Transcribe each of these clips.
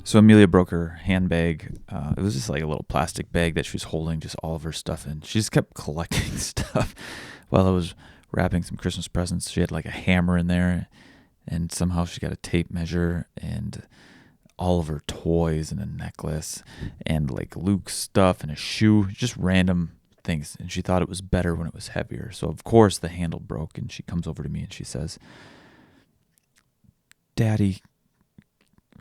So Amelia broke her handbag. It was just like a little plastic bag that she was holding just all of her stuff in. She just kept collecting stuff while I was wrapping some Christmas presents. She had like a hammer in there, and somehow she got a tape measure and all of her toys and a necklace and like Luke's stuff and a shoe, just random things. And she thought it was better when it was heavier. So of course the handle broke, and she comes over to me and she says, "Daddy,"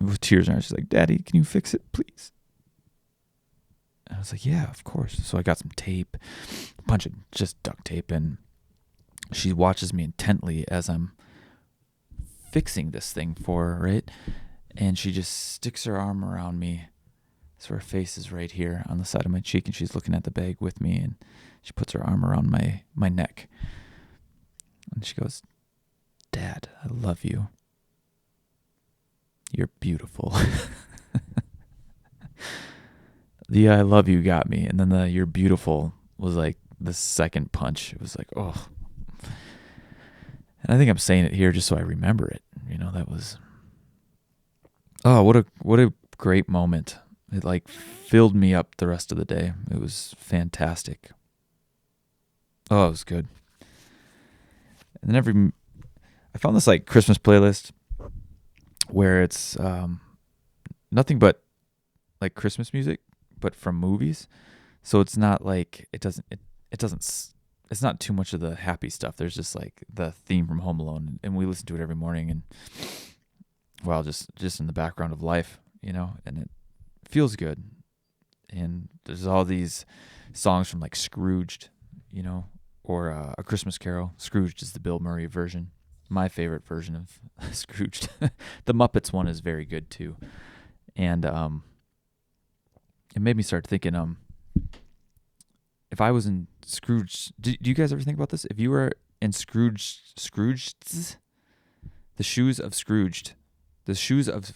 with tears in her eyes, she's like, "Daddy, can you fix it, please?" And I was like, "Yeah, of course." So I got some tape, a bunch of just duct tape, and she watches me intently as I'm fixing this thing for her, right? And she just sticks her arm around me. So her face is right here on the side of my cheek, and she's looking at the bag with me, and she puts her arm around my neck. And she goes, "Dad, I love you. You're beautiful." The "I love you" got me, and then the "you're beautiful" was like the second punch. It was like, oh. And I think I'm saying it here just so I remember it. That was, oh, what a great moment. It like filled me up the rest of the day. It was fantastic. Oh, it was good. And then I found this like Christmas playlist where it's nothing but like Christmas music, but from movies. So it's not like it's not too much of the happy stuff. There's just like the theme from Home Alone, and we listen to it every morning, and well, just in the background of life, and it feels good. And there's all these songs from like Scrooged, or A Christmas Carol. Scrooged is the Bill Murray version. My favorite version of Scrooged. The Muppets one is very good too. And it made me start thinking, if I was in Scrooge, do you guys ever think about this? If you were in Scrooge's, the shoes of Scrooged, the shoes of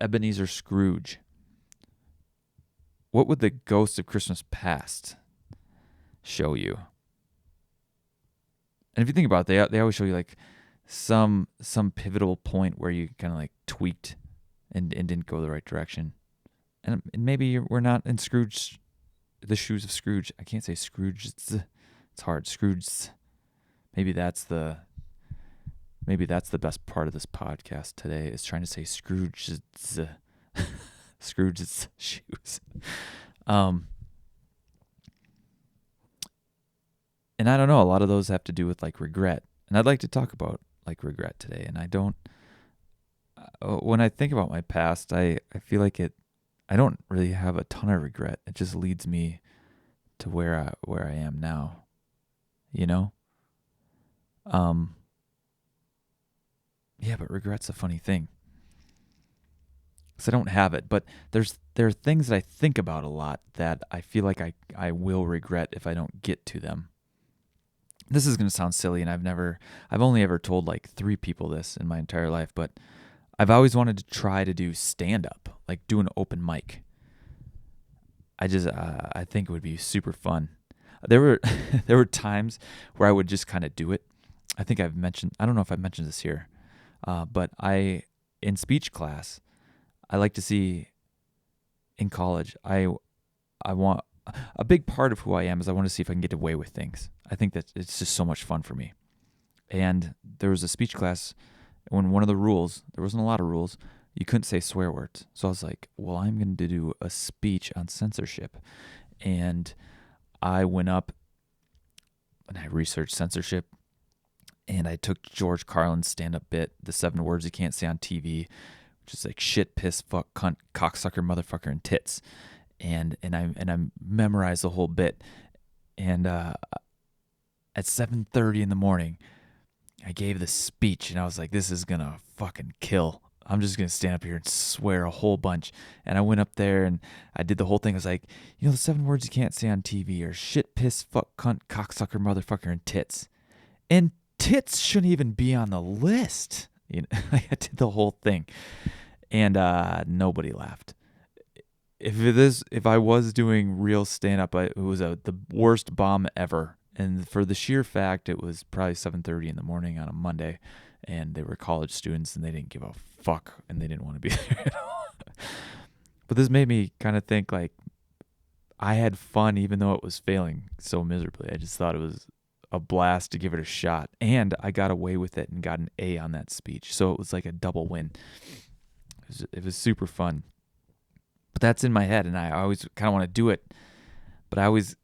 Ebenezer Scrooge, what would the ghost of Christmas past show you? And if you think about it, they always show you like some pivotal point where you kind of like tweaked and didn't go the right direction. And maybe we're not in Scrooge, the shoes of Scrooge. I can't say Scrooge. It's hard. Scrooge. Maybe that's the best part of this podcast today, is trying to say Scrooge's Scrooge's shoes. And I don't know, a lot of those have to do with like regret. And I'd like to talk about like regret today. And I don't, when I think about my past, I feel like I don't really have a ton of regret. It just leads me to where I am now, Yeah, but regret's a funny thing. Because I don't have it, but there are things that I think about a lot that I feel like I will regret if I don't get to them. This is going to sound silly, and I've only ever told like 3 people this in my entire life, but I've always wanted to try to do stand-up, like do an open mic. I think it would be super fun. There were times where I would just kind of do it. I don't know if I've mentioned this here, but in speech class, I like to see in college, I want, a big part of who I am is I want to see if I can get away with things. I think that it's just so much fun for me. And there was a speech class when one of the rules, there wasn't a lot of rules, you couldn't say swear words. So I was like, well, I'm going to do a speech on censorship. And I went up and I researched censorship, and I took George Carlin's stand-up bit, the 7 words you can't say on TV, which is like shit, piss, fuck, cunt, cocksucker, motherfucker, and tits. And I memorized the whole bit. And at 7:30 in the morning, I gave this speech, and I was like, this is going to fucking kill. I'm just going to stand up here and swear a whole bunch. And I went up there and I did the whole thing. I was like, the 7 words you can't say on TV are shit, piss, fuck, cunt, cocksucker, motherfucker, and tits. And tits shouldn't even be on the list. I did the whole thing. And nobody laughed. If I was doing real stand-up, it was the worst bomb ever. And for the sheer fact, it was probably 7:30 in the morning on a Monday, and they were college students, and they didn't give a fuck, and they didn't want to be there at all. But this made me kind of think, like, I had fun even though it was failing so miserably. I just thought it was a blast to give it a shot. And I got away with it and got an A on that speech. So it was like a double win. It was super fun. But that's in my head, and I always kind of want to do it. But I always,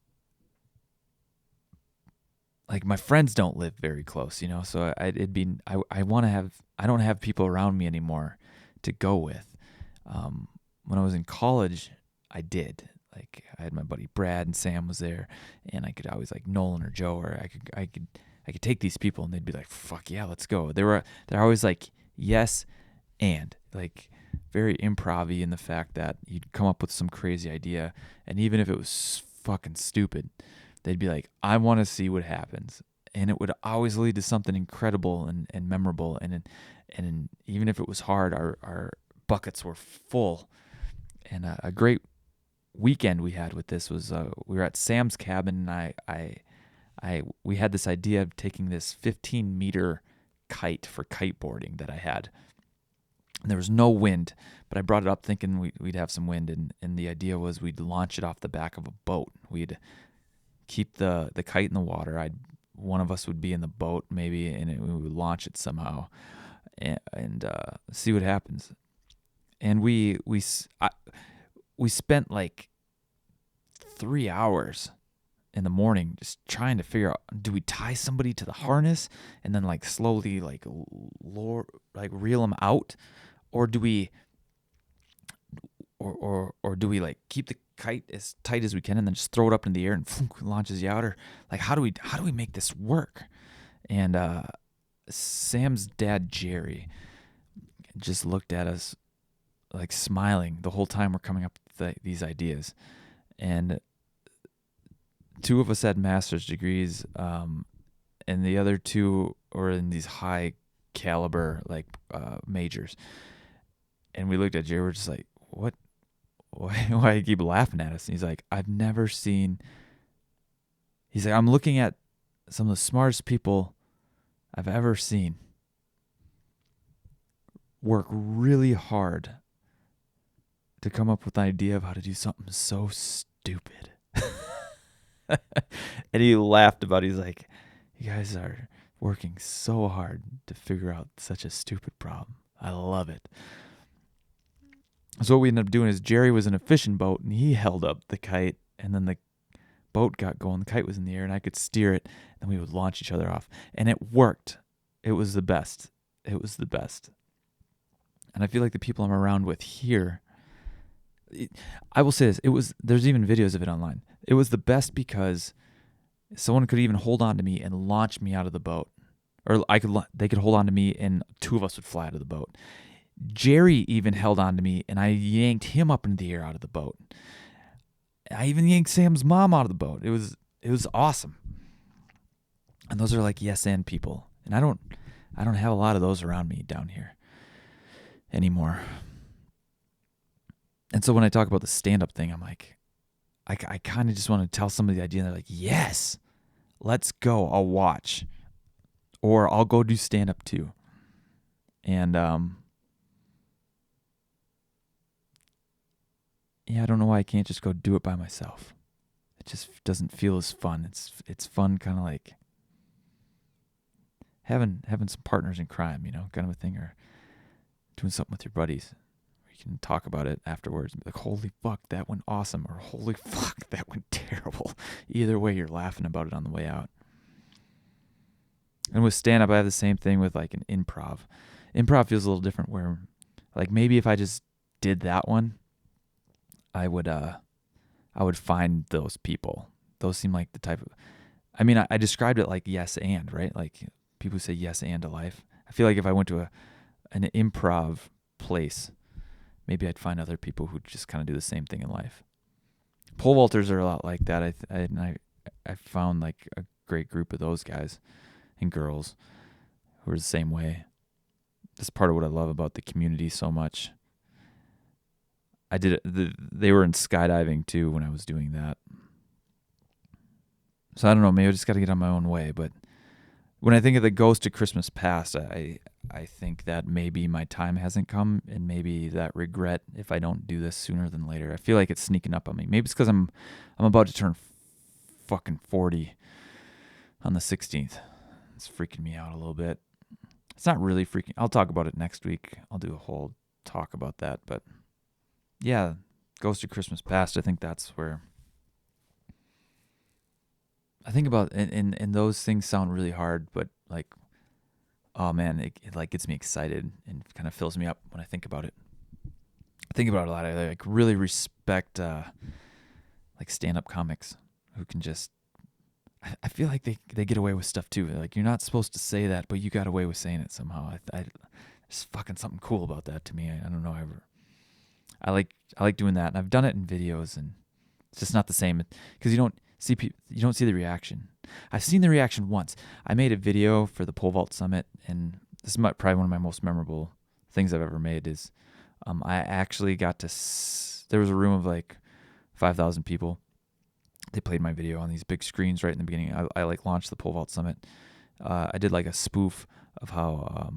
like, my friends don't live very close, So I want to have, I don't have people around me anymore to go with. When I was in college, I did. Like, I had my buddy Brad, and Sam was there, and I could always, like, Nolan or Joe, or I could take these people, and they'd be like, "Fuck yeah, let's go." They're always like, yes, and like very improv-y in the fact that you'd come up with some crazy idea, and even if it was fucking stupid, they'd be like, "I want to see what happens," and it would always lead to something incredible and memorable, and even if it was hard, our buckets were full, and a great weekend we had with this was we were at Sam's cabin, and we had this idea of taking this 15-meter kite for kiteboarding that I had. And there was no wind, but I brought it up thinking we'd have some wind, and the idea was we'd launch it off the back of a boat. We'd keep the kite in the water. One of us would be in the boat maybe, and we would launch it somehow, and see what happens. And we spent like 3 hours in the morning just trying to figure out, do we tie somebody to the harness and then like slowly like reel them out, or do we like keep the kite as tight as we can and then just throw it up in the air and launches you out, or like how do we make this work? And Sam's dad Jerry just looked at us like smiling the whole time we're coming up with these ideas. And 2 of us had master's degrees, and the other 2 were in these high caliber like majors. And we looked at Jerry, we're just like, what? Why you keep laughing at us? And he's like, I've never seen. He's like, I'm looking at some of the smartest people I've ever seen work really hard to come up with an idea of how to do something so stupid. And he laughed about it. He's like, you guys are working so hard to figure out such a stupid problem. I love it. So what we ended up doing is Jerry was in a fishing boat, and he held up the kite, and then the boat got going. The kite was in the air, and I could steer it, and we would launch each other off. And it worked. It was the best. It was the best. And I feel like the people I'm around with here, I will say this, there's even videos of it online. It was the best because someone could even hold on to me and launch me out of the boat. Or they could hold on to me, and 2 of us would fly out of the boat. Jerry even held on to me, and I yanked him up into the air out of the boat. I even yanked Sam's mom out of the boat. It was awesome. And those are like yes and people. And I don't have a lot of those around me down here anymore. And so when I talk about the stand-up thing, I'm like, I kind of just want to tell somebody the idea, and they're like, yes, let's go. I'll watch. Or I'll go do stand-up too. And yeah, I don't know why I can't just go do it by myself. It just doesn't feel as fun. It's fun, kind of like having some partners in crime, kind of a thing, or doing something with your buddies. You can talk about it afterwards and be like, holy fuck, that went awesome, or holy fuck, that went terrible. Either way, you're laughing about it on the way out. And with stand-up, I have the same thing with like an improv. Improv feels a little different, where like maybe if I just did that one, I would find those people. Those seem like the type of, I mean, I described it like yes and, right? Like people who say yes and to life. I feel like if I went to an improv place, maybe I'd find other people who just kind of do the same thing in life. Pole vaulters are a lot like that. I found like a great group of those guys and girls who are the same way. That's part of what I love about the community so much. They were in skydiving too when I was doing that. So I don't know, maybe I just got to get on my own way. But when I think of the Ghost of Christmas Past, I think that maybe my time hasn't come, and maybe that regret if I don't do this sooner than later. I feel like it's sneaking up on me. Maybe it's because I'm about to turn fucking 40 on the 16th. It's freaking me out a little bit. It's not really freaking. I'll talk about it next week. I'll do a whole talk about that. But yeah, Ghost of Christmas Past. I think that's where I think about, and those things sound really hard, but like, oh man, it like gets me excited and kind of fills me up when I think about it. I think about it a lot. I like really respect like stand-up comics who can just. I feel like they get away with stuff too. Like you're not supposed to say that, but you got away with saying it somehow. There's fucking something cool about that to me. I don't know. I like doing that, and I've done it in videos, and it's just not the same because you don't see the reaction. I've seen the reaction once. I made a video for the Pole Vault Summit, and this is probably one of my most memorable things I've ever made. Is I actually got to. There was a room of like 5,000 people. They played my video on these big screens right in the beginning. I like launched the Pole Vault Summit. I did like a spoof of how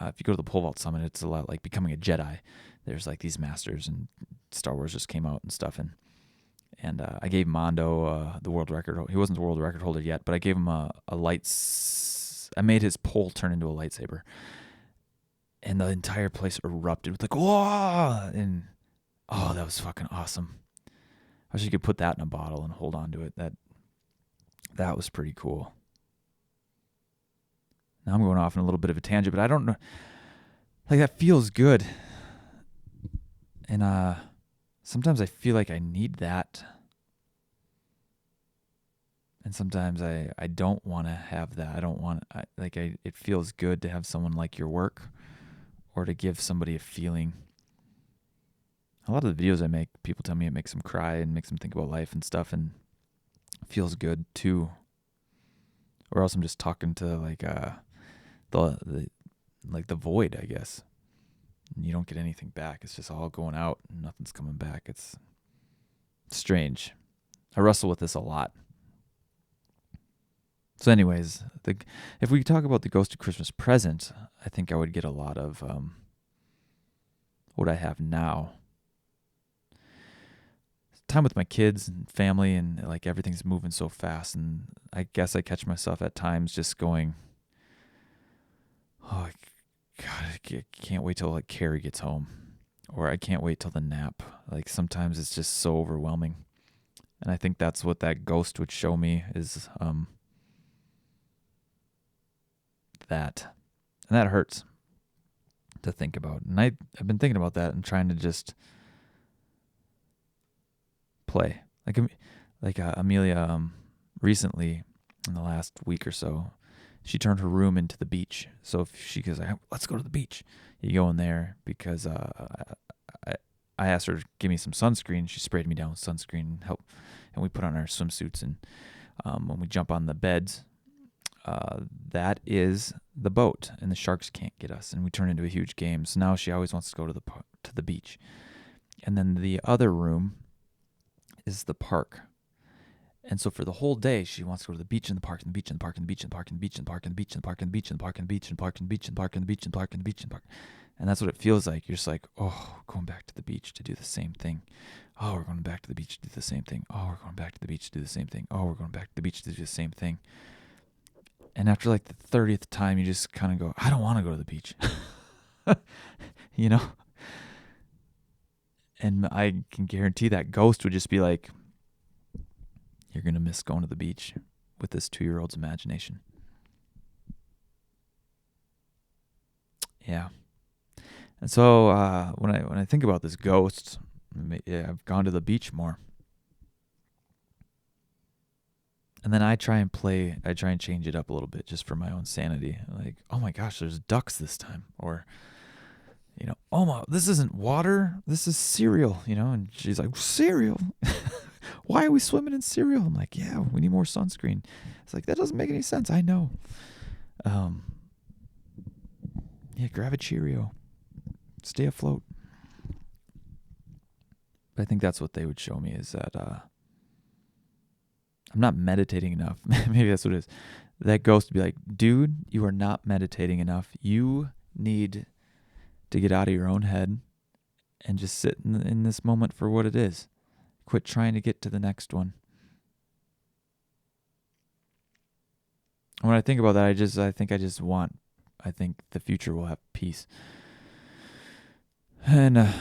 if you go to the Pole Vault Summit, it's a lot like becoming a Jedi. There's like these masters, and Star Wars just came out and stuff, and I gave Mondo the world record. He wasn't the world record holder yet, but I gave him a lights. I made his pole turn into a lightsaber, and the entire place erupted with like whoa, and oh, that was fucking awesome. I wish you could put that in a bottle and hold on to it. That was pretty cool. Now I'm going off in a little bit of a tangent, but I don't know. Like that feels good. And sometimes I feel like I need that. And sometimes I don't want to have that. I don't want it feels good to have someone like your work or to give somebody a feeling. A lot of the videos I make, people tell me it makes them cry and makes them think about life and stuff, and it feels good too. Or else I'm just talking to like the void, I guess. And you don't get anything back. It's just all going out and nothing's coming back. It's strange. I wrestle with this a lot. So anyways, if we talk about the Ghost of Christmas Present, I think I would get a lot of what I have now. Time with my kids and family, and like everything's moving so fast, and I guess I catch myself at times just going, oh God, I can't wait till like Carrie gets home, or I can't wait till the nap. Like sometimes it's just so overwhelming, and I think that's what that ghost would show me is that, and that hurts to think about. And I've been thinking about that and trying to just play like Amelia recently in the last week or so, she turned her room into the beach. So if she goes, let's go to the beach, you go in there because I asked her to give me some sunscreen. She sprayed me down with sunscreen and we put on our swimsuits, and when we jump on the beds, that is the boat, and the sharks can't get us, and we turn into a huge game. So now she always wants to go to the beach. And then the other room is the park. And so for the whole day, she wants to go to the beach and the park and the beach and the park and the beach and the park and the beach and the park and the beach and the park and the beach and the park and the beach and the park and the beach and the park and the beach and the park and the beach and the park. And that's what it feels like. You're just like, oh, going back to the beach to do the same thing. Oh, we're going back to the beach to do the same thing. Oh, we're going back to the beach to do the same thing. Oh, we're going back to the beach to do the same thing. And after like the 30th time, you just kind of go, I don't want to go to the beach. You know? And I can guarantee that ghost would just be like, you're going to miss going to the beach with this 2-year-old's imagination. Yeah. And so when I think about this ghost, I've gone to the beach more. And then I try and change it up a little bit just for my own sanity. Like, oh my gosh, there's ducks this time. Or, oh my, this isn't water, this is cereal, and she's like, cereal? Why are we swimming in cereal? I'm like, yeah, we need more sunscreen. It's like, that doesn't make any sense. I know. Yeah, grab a Cheerio. Stay afloat. But I think that's what they would show me is that I'm I'm not meditating enough. Maybe that's what it is. That ghost would be like, dude, you are not meditating enough. You need to get out of your own head and just sit in this moment for what it is. Quit trying to get to the next one. When I think about that, I think the future will have peace. And I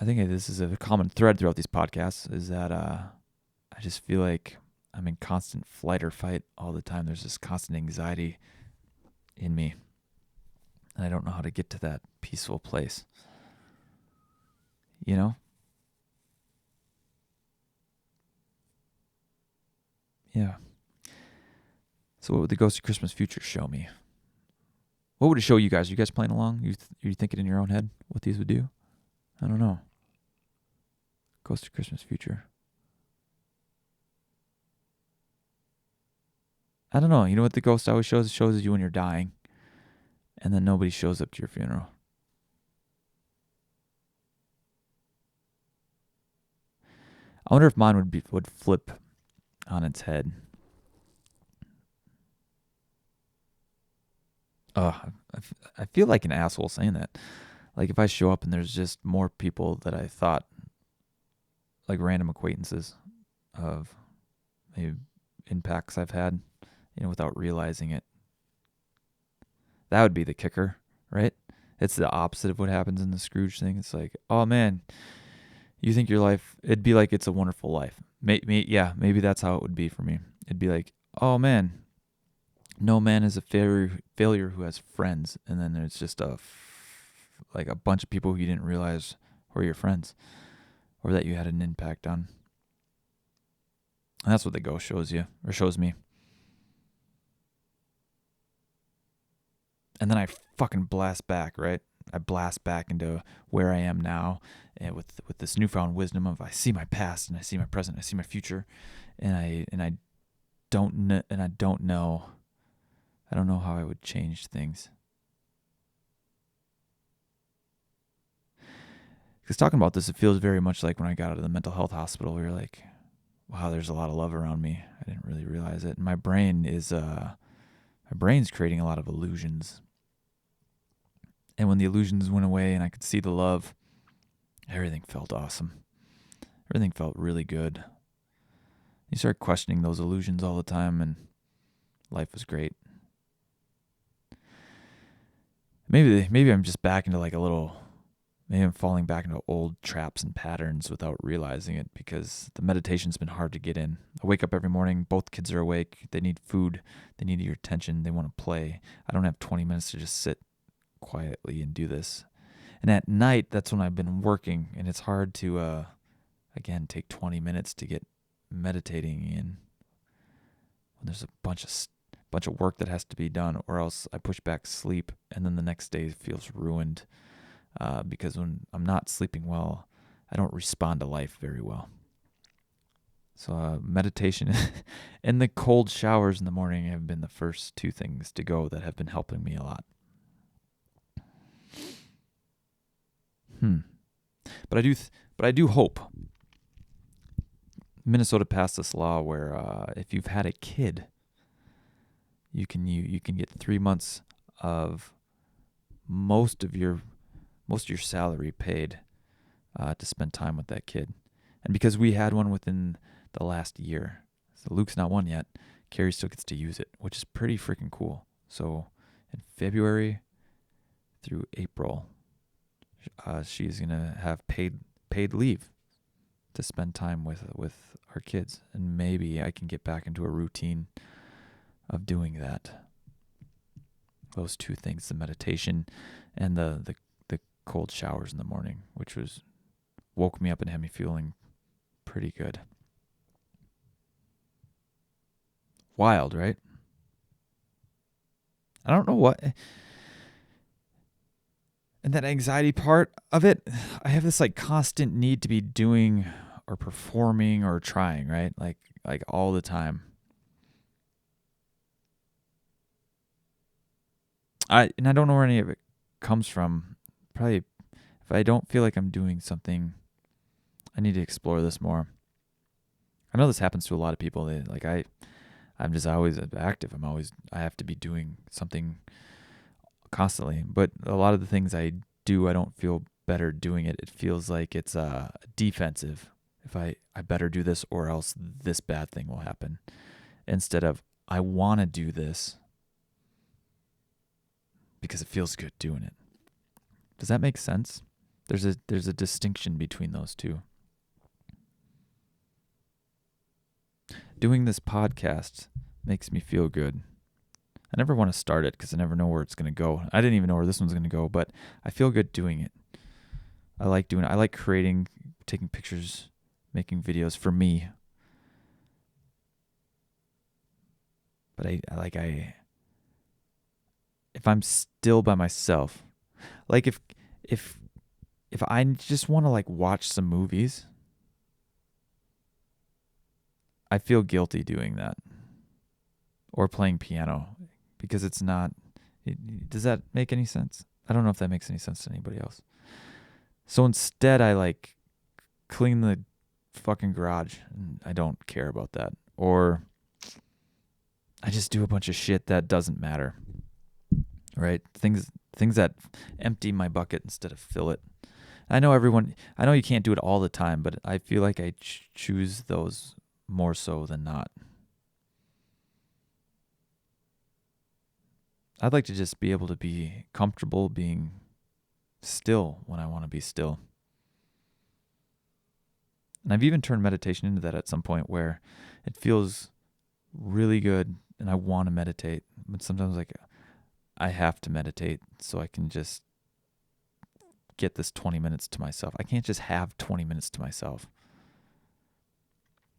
think this is a common thread throughout these podcasts, is that I just feel like I'm in constant flight or fight all the time. There's this constant anxiety in me, and I don't know how to get to that peaceful place. You know? Yeah. So what would the Ghost of Christmas Future show me? What would it show you guys? Are you guys playing along? You thinking in your own head what these would do? I don't know. Ghost of Christmas Future. I don't know. You know what the ghost always shows? It shows you when you're dying, and then nobody shows up to your funeral. I wonder if mine would flip on its head. I feel like an asshole saying that. Like if I show up and there's just more people that I thought, like random acquaintances of maybe impacts I've had, without realizing it. That would be the kicker, right? It's the opposite of what happens in the Scrooge thing. It's like, oh man, you think your life, it'd be like It's a Wonderful Life. Maybe that's how it would be for me. It'd be like, oh man, no man is a failure who has friends. And then there's just like a bunch of people who you didn't realize were your friends or that you had an impact on. And that's what the ghost shows you, or shows me. And then I fucking blast back, right? I blast back into where I am now, and with this newfound wisdom of I see my past and I see my present, I see my future, and I don't know how I would change things. Because talking about this, it feels very much like when I got out of the mental health hospital. We were like, wow, there's a lot of love around me. I didn't really realize it. And my brain's creating a lot of illusions. And when the illusions went away and I could see the love, everything felt awesome. Everything felt really good. You start questioning those illusions all the time, and life was great. Maybe I'm just back into maybe I'm falling back into old traps and patterns without realizing it, because the meditation's been hard to get in. I wake up every morning, both kids are awake, they need food, they need your attention, they want to play. I don't have 20 minutes to just sit quietly and do this. And at night, that's when I've been working, and it's hard to, again, take 20 minutes to get meditating in when there's a bunch of work that has to be done, or else I push back sleep, and then the next day feels ruined. Because when I'm not sleeping well, I don't respond to life very well. So meditation and the cold showers in the morning have been the first two things to go that have been helping me a lot. But I do hope. Minnesota passed this law where if you've had a kid, you can get 3 months of most of your salary paid to spend time with that kid. And because we had one within the last year, so Luke's not one yet, Carrie still gets to use it, which is pretty freaking cool. So in February through April, she's going to have paid leave to spend time with our kids. And maybe I can get back into a routine of doing that. Those two things, the meditation and the cold showers in the morning, which woke me up and had me feeling pretty good. Wild, right? I don't know what. And that anxiety part of it, I have this constant need to be doing or performing or trying, right? Like all the time. I don't know where any of it comes from. Probably if I don't feel like I'm doing something, I need to explore this more. I know this happens to a lot of people. I'm just always active. I have to be doing something constantly. But a lot of the things I do, I don't feel better doing it. It feels like it's defensive. If I better do this or else this bad thing will happen. Instead of I want to do this because it feels good doing it. Does that make sense? There's a distinction between those two. Doing this podcast makes me feel good. I never want to start it because I never know where it's going to go. I didn't even know where this one's going to go, but I feel good doing it. I like doing it. I like creating, taking pictures, making videos for me. But if I'm still by myself, like if I just want to like watch some movies, I feel guilty doing that. Or playing piano because it's not. Does that make any sense? I don't know if that makes any sense to anybody else. So instead, I like clean the fucking garage, and I don't care about that. Or I just do a bunch of shit that doesn't matter. Right? Things that empty my bucket instead of fill it. I know you can't do it all the time, but I feel like I choose those more so than not. I'd like to just be able to be comfortable being still when I want to be still. And I've even turned meditation into that at some point where it feels really good and I want to meditate. But sometimes like I have to meditate so I can just get this 20 minutes to myself. I can't just have 20 minutes to myself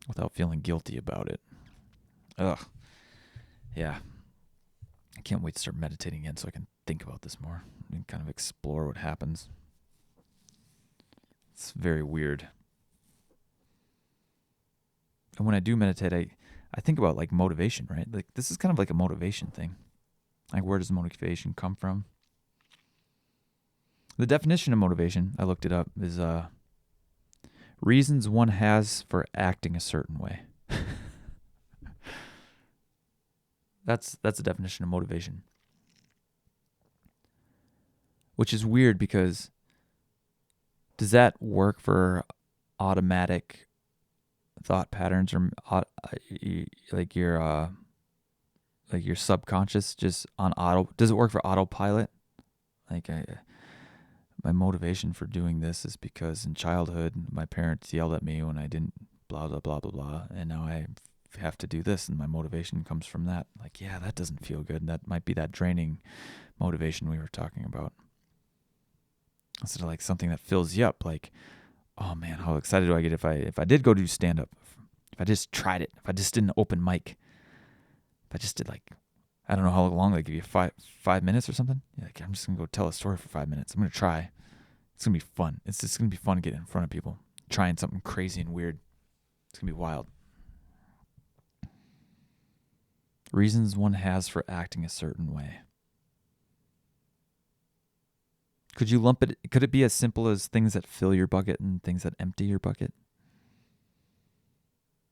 without feeling guilty about it. Ugh. Yeah. I can't wait to start meditating again so I can think about this more and kind of explore what happens. It's very weird. And when I do meditate, I think about like motivation, right? Like this is kind of like a motivation thing. Like where does motivation come from? The definition of motivation, I looked it up, is reasons one has for acting a certain way. That's the definition of motivation. Which is weird because does that work for automatic thought patterns or like your subconscious just on auto? Does it work for autopilot? Like my motivation for doing this is because in childhood my parents yelled at me when I didn't blah blah blah blah blah, and now I have to do this, and my motivation comes from that. Like, yeah, that doesn't feel good. And that might be that draining motivation we were talking about. Instead of like something that fills you up, like, oh man, how excited do I get if I did go do stand up, if I just tried it, if I just did an open mic, if I just did like, I don't know how long they give you, 5 minutes or something. You're like, I'm just gonna go tell a story for 5 minutes. I'm gonna try. It's gonna be fun. It's just gonna be fun to get in front of people, trying something crazy and weird. It's gonna be wild. Reasons one has for acting a certain way. Could you lump it? Could it be as simple as things that fill your bucket and things that empty your bucket?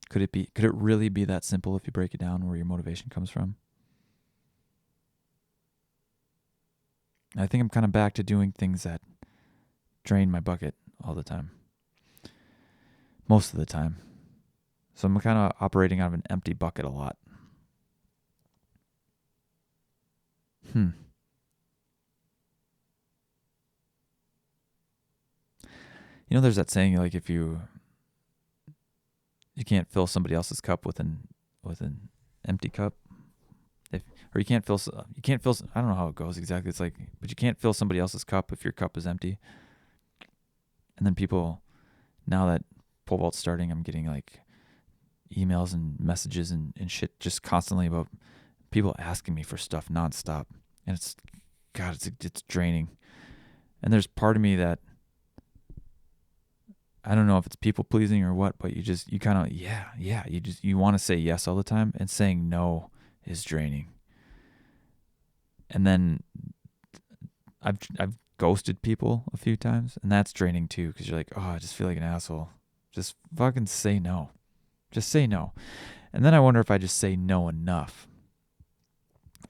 Could it really be that simple if you break it down where your motivation comes from? I think I'm kind of back to doing things that drain my bucket all the time. Most of the time. So I'm kind of operating out of an empty bucket a lot. You know, there's that saying like if you can't fill somebody else's cup with an empty cup. You can't fill. I don't know how it goes exactly. It's like, but you can't fill somebody else's cup if your cup is empty. And then people, now that pole vault's starting, I'm getting like emails and messages and shit just constantly about people asking me for stuff nonstop, and it's draining. And there's part of me that I don't know if it's people pleasing or what, but you kind of you want to say yes all the time, and saying no is draining. And then I've ghosted people a few times, and that's draining too, because you're like, oh, I just feel like an asshole. Just fucking say no. Just say no. And then I wonder if I just say no enough,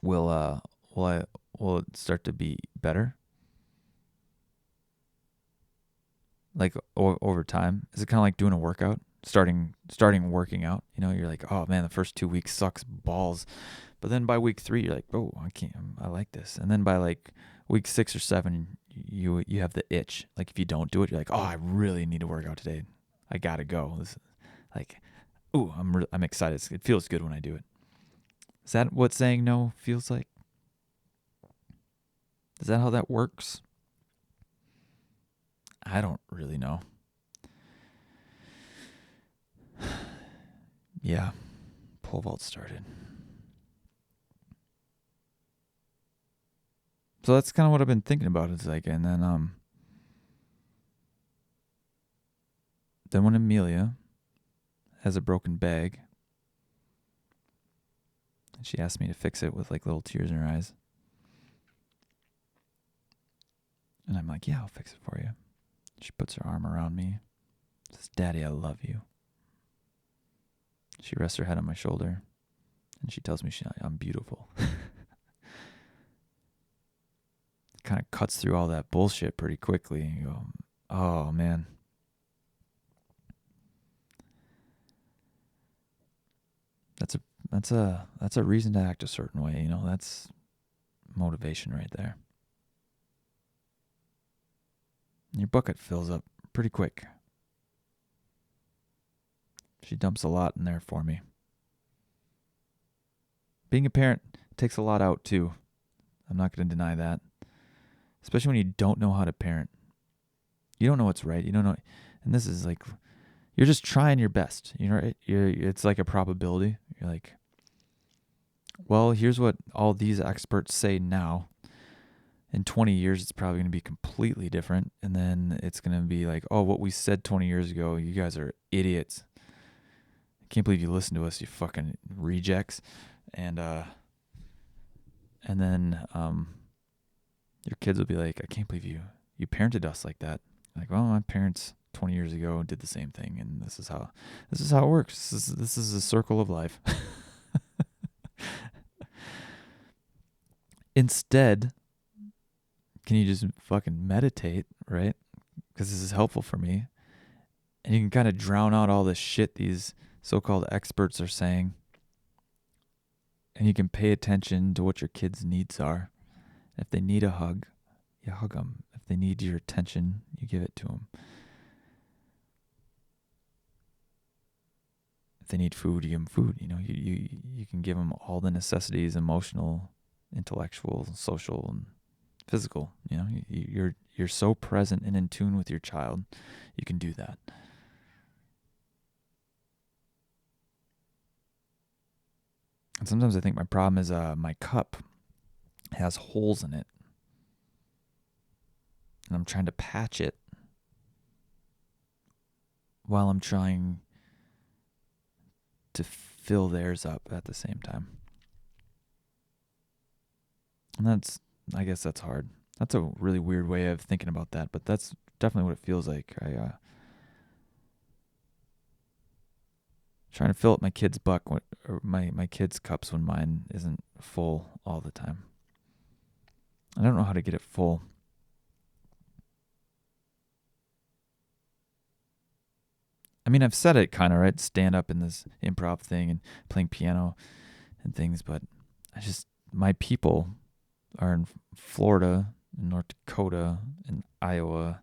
will will it start to be better? Like over time? Is it kind of like doing a workout? Starting working out, you're like, oh man, the first 2 weeks sucks balls, but then by week 3 you're like, oh, I like this, and then by like week 6 or 7 you have the itch. Like if you don't do it, you're like, oh, I really need to work out today. I gotta go. This, like, ooh, I'm excited. It feels good when I do it. Is that what saying no feels like? Is that how that works? I don't really know. Yeah, pole vault started. So that's kind of what I've been thinking about. It's like, and then when Amelia has a broken bag, she asked me to fix it with like little tears in her eyes, and I'm like, yeah, I'll fix it for you. She puts her arm around me, says, Daddy, I love you. She rests her head on my shoulder, and she tells me I'm beautiful. Kind of cuts through all that bullshit pretty quickly, and you go, oh man. That's a reason to act a certain way, that's motivation right there. Your bucket fills up pretty quick. She dumps a lot in there for me. Being a parent takes a lot out too. I'm not going to deny that. Especially when you don't know how to parent. You don't know what's right. You don't know. And this is like, you're just trying your best. It's like a probability. You're like, well, here's what all these experts say now. In 20 years, it's probably going to be completely different. And then it's going to be like, oh, what we said 20 years ago, you guys are idiots. I can't believe you listen to us, you fucking rejects. And then your kids will be like, I can't believe you parented us like that. Like, well, my parents 20 years ago did the same thing, and this is how it works. This is a circle of life. Instead, can you just fucking meditate, right? Because this is helpful for me. And you can kind of drown out all this shit these so-called experts are saying. And you can pay attention to what your kids' needs are. If they need a hug, you hug them. If they need your attention, you give it to them. If they need food, you give them food. You can give them all the necessities, emotional, intellectual, social, and physical. You're so present and in tune with your child, you can do that. And sometimes I think my problem is my cup has holes in it, and I'm trying to patch it while I'm trying to fill theirs up at the same time. And I guess that's hard. That's a really weird way of thinking about that, but that's definitely what it feels like. Trying to fill up my kid's or my kids' cups when mine isn't full all the time. I don't know how to get it full. I mean, I've said it kind of, right? Stand up in this improv thing and playing piano and things, but my people are in Florida, in North Dakota, in Iowa,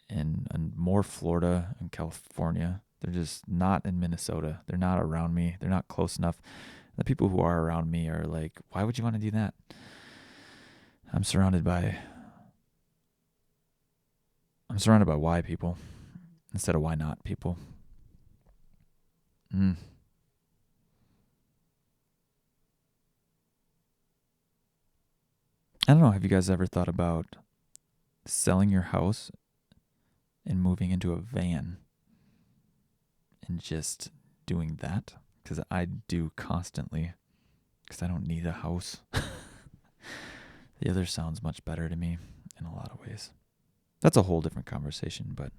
and more Florida and California. They're just not in Minnesota. They're not around me. They're not close enough. The people who are around me are like, why would you want to do that? I'm surrounded by why people instead of why not people. I don't know. Have you guys ever thought about selling your house and moving into a van and just doing that? Because I do constantly, because I don't need a house. The other sounds much better to me in a lot of ways. That's a whole different conversation, but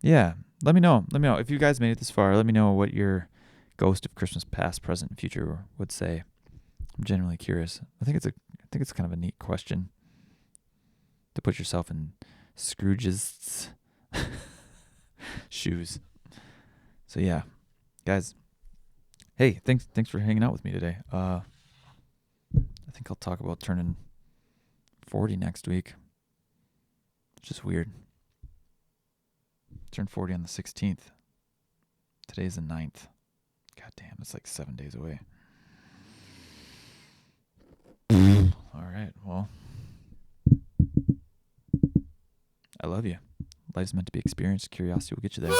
Yeah. Let me know. Let me know. If you guys made it this far, let me know what your ghost of Christmas past, present, and future would say. I'm genuinely curious. I think it's kind of a neat question to put yourself in Scrooge's shoes. So yeah, guys. Hey, thanks for hanging out with me today. I think I'll talk about turning 40 next week. It's just weird. Turn 40 on the 16th. Today's the 9th. God damn, it's like 7 days away. All right, well, I love you. Life's meant to be experienced. Curiosity will get you there.